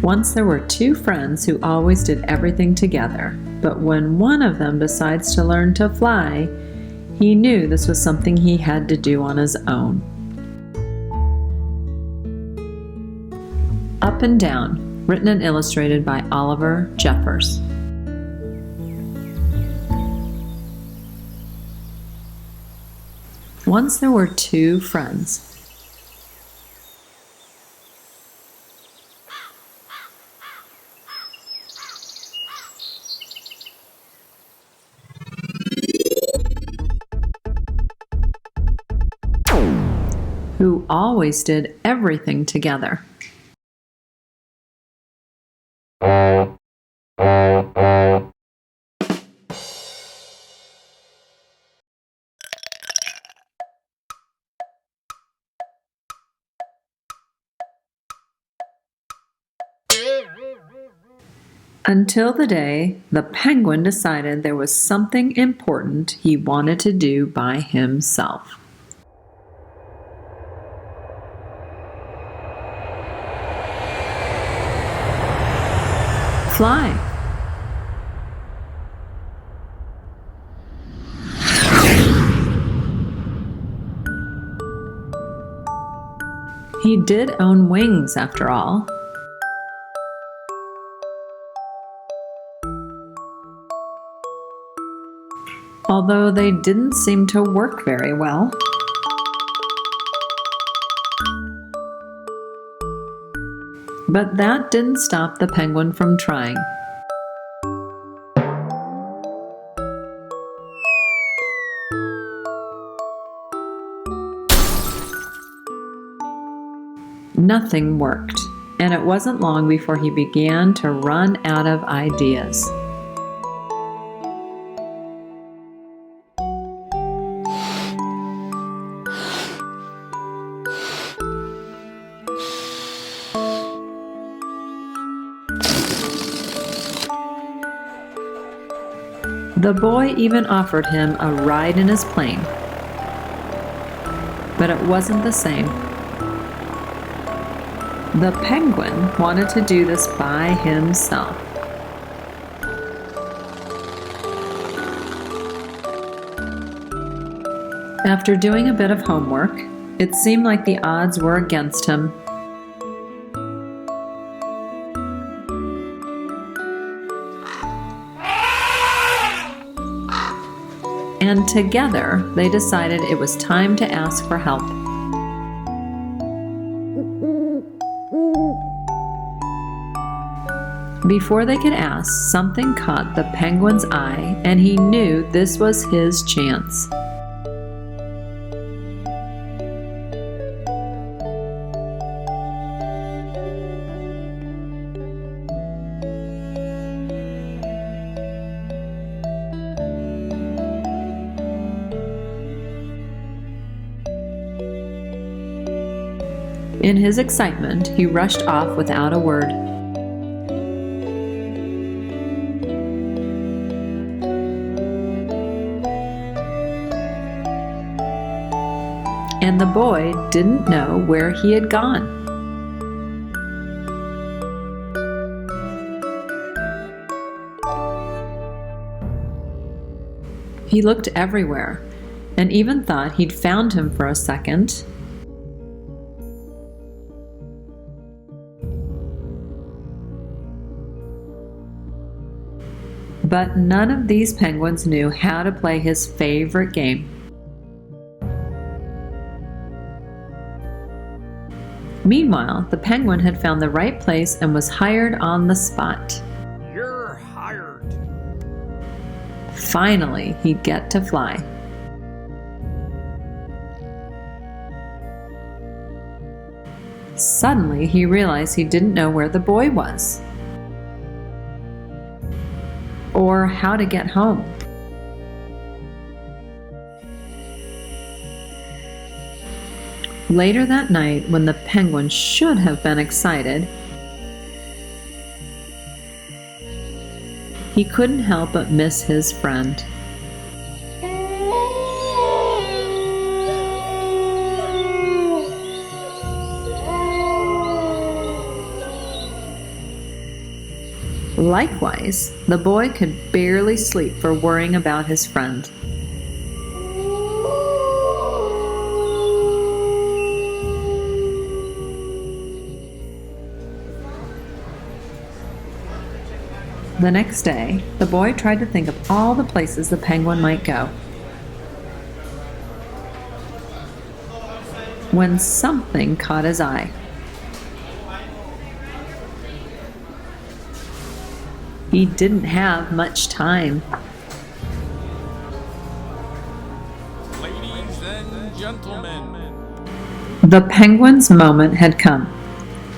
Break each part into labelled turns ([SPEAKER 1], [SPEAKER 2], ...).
[SPEAKER 1] Once there were two friends who always did everything together, but when one of them decides to learn to fly, he knew this was something he had to do on his own. Up and Down, written and illustrated by Oliver Jeffers. Once there were two friends. Who always did everything together. Until the day the penguin decided there was something important he wanted to do by himself. Fly. He did own wings, after all. Although they didn't seem to work very well. But that didn't stop the penguin from trying. Nothing worked, and it wasn't long before he began to run out of ideas. The boy even offered him a ride in his plane, but it wasn't the same. The penguin wanted to do this by himself. After doing a bit of homework, it seemed like the odds were against him. And together, they decided it was time to ask for help. Before they could ask, something caught the penguin's eye, and he knew this was his chance. In his excitement, he rushed off without a word. And the boy didn't know where he had gone. He looked everywhere, and even thought he'd found him for a second. But none of these penguins knew how to play his favorite game. Meanwhile, the penguin had found the right place and was hired on the spot.
[SPEAKER 2] You're hired.
[SPEAKER 1] Finally, he'd get to fly. Suddenly, he realized he didn't know where the boy was, or how to get home. Later that night, when the penguin should have been excited, he couldn't help but miss his friend. Likewise, the boy could barely sleep for worrying about his friend. The next day, the boy tried to think of all the places the penguin might go, when something caught his eye. He didn't have much time.
[SPEAKER 2] Ladies and gentlemen.
[SPEAKER 1] The penguin's moment had come,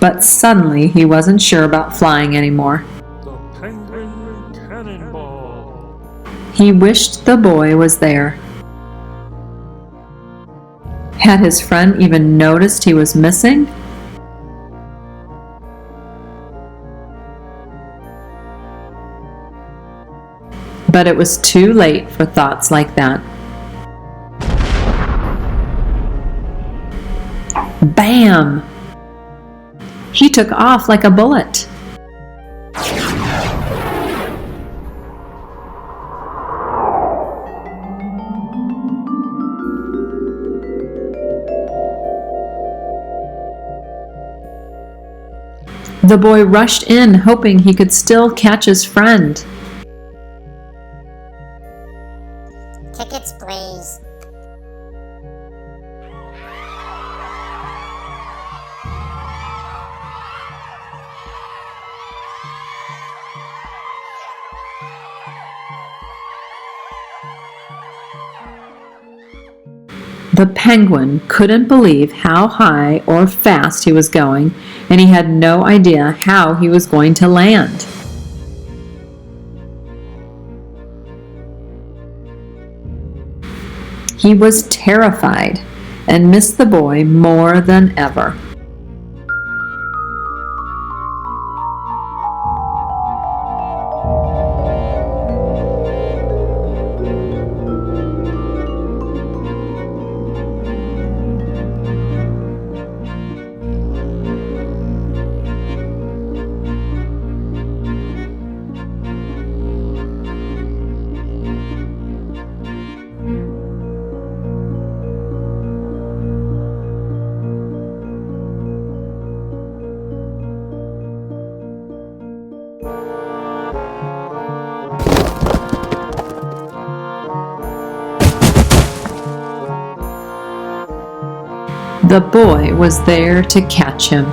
[SPEAKER 1] but suddenly he wasn't sure about flying anymore.
[SPEAKER 2] The penguin cannonball.
[SPEAKER 1] He wished the boy was there. Had his friend even noticed he was missing? But it was too late for thoughts like that. Bam! He took off like a bullet. The boy rushed in, hoping he could still catch his friend.
[SPEAKER 3] Tickets, please.
[SPEAKER 1] The penguin couldn't believe how high or fast he was going, and he had no idea how he was going to land. He was terrified and missed the boy more than ever. The boy was there to catch him.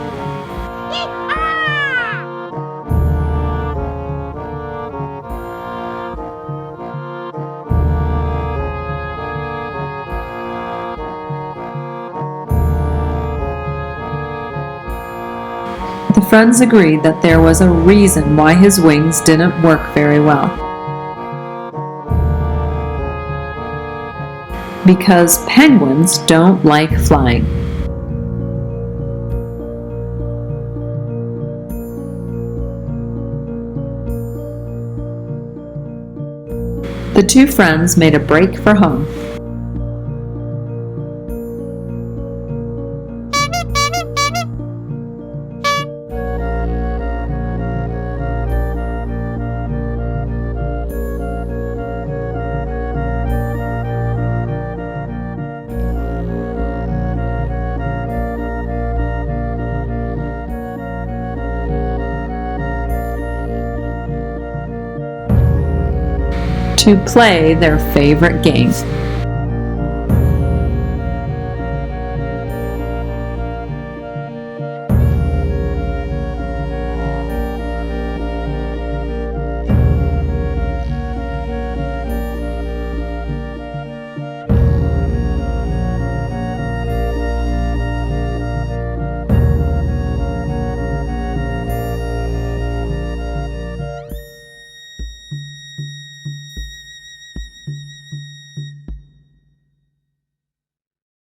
[SPEAKER 1] The friends agreed that there was a reason why his wings didn't work very well. Because penguins don't like flying. The two friends made a break for home. To play their favorite game.